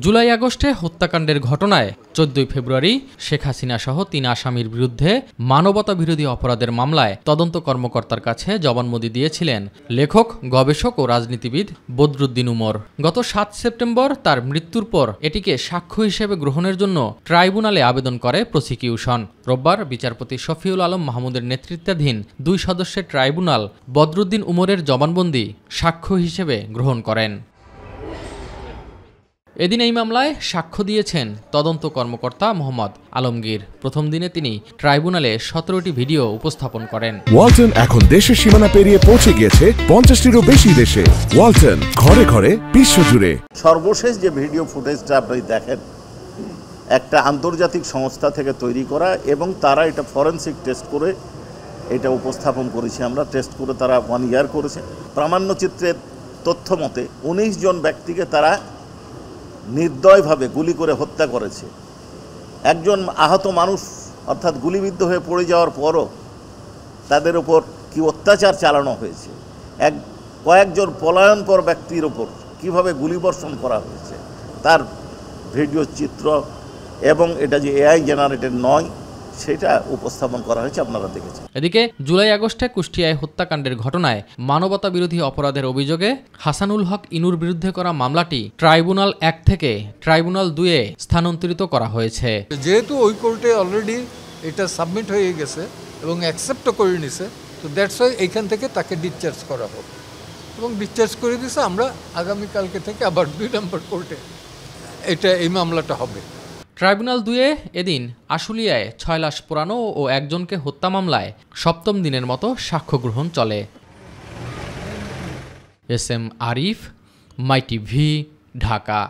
জুলাই আগস্টে হত্যাকাণ্ডের ঘটনায় 14 ফেব্রুয়ারি শেখ হাসিনা সহ 3 আসামির বিরুদ্ধে মানবতা বিরোধী অপরাধের মামলায় তদন্ত কর্মকর্তার কাছে জবানবন্দি দিয়েছিলেন লেখক, গবেষক ও রাজনীতিবিদ বদরুদ্দিন উমর। গত 7 সেপ্টেম্বর তার মৃত্যুর পর এটিকে সাক্ষ্য হিসেবে গ্রহণের জন্য ট্রাইব্যুনালে আবেদন করে প্রসিকিউশন। রোববার বিচারপতি শফিউল আলম মাহমুদের নেতৃত্বাধীন 2 সদস্যের ট্রাইব্যুনাল বদরুদ্দিন উমরের জবানবন্দি সাক্ষ্য হিসেবে গ্রহণ করেন। এদিন এই মামলায় সাক্ষ্য দিয়েছেন তদন্ত কর্মকর্তা মোহাম্মদ আলমগীর। প্রথম দিনে তিনি ট্রাইব্যুনালে 17টি ভিডিও উপস্থাপন করেন। ওয়ালটন এখন দেশের সীমানা পেরিয়ে পৌঁছে গিয়েছে 50টিরও বেশি দেশে। ওয়ালটন, ঘরে ঘরে, বিশ্বজুড়ে। সর্বশেষ যে ভিডিও ফুটেজটা আপনি দেখেন, একটা আন্তর্জাতিক সংস্থা থেকে তৈরি করা, এবং তারা এটা ফরেনসিক টেস্ট করে এটা উপস্থাপন করেছে। আমরা টেস্ট করে তারা 1 ইয়ার করেছে। প্রামাণ্যচিত্রের তথ্য মতে 19 জন ব্যক্তিকে তারা নির্দয়ভাবে গুলি করে হত্যা করেছে। একজন আহত মানুষ অর্থাৎ গুলিবিদ্ধ হয়ে পড়ে যাওয়ার পরও তাদের উপর কি অত্যাচার চালানো হয়েছে, কয়েকজন পলায়নপর ব্যক্তির ওপর কীভাবে গুলিবর্ষণ করা হয়েছে তার ভিডিও চিত্র, এবং এটা যে এআই জেনারেটেড নয় সেটা উপস্থাপন করা হয়েছে, আপনারা দেখেছেন। এদিকে জুলাই আগস্টে কুষ্টিয়ায় হত্যাকাণ্ডের ঘটনায় মানবতা বিরোধী অপরাধের অভিযোগে হাসানুল হক ইনুর বিরুদ্ধে করা মামলাটি ট্রাইব্যুনাল 1 থেকে ট্রাইব্যুনাল 2-এ স্থানান্তরিত করা হয়েছে। যেহেতু ওই কোর্টে অলরেডি এটা সাবমিট হয়ে গেছে এবং অ্যাকসেপ্টও করে নিছে, তো দ্যাটস ওয়াই এইখান থেকে তাকে ডিসচার্জ করা হোক, এবং ডিসচার্জ করে দিছে। আমরা আগামীকালকে থেকে আবার 2 নম্বর কোর্টে এই মামলাটা হবে। ট্রাইব্যুনাল 2-এ এদিন আশুলিয়ায় 6 লাশ পোড়ানো ও একজনকে হত্যা মামলায় 7ম দিনের মতো সাক্ষ্য গ্রহণ চলে। এস এম আরিফ, মাই টিভি, ঢাকা।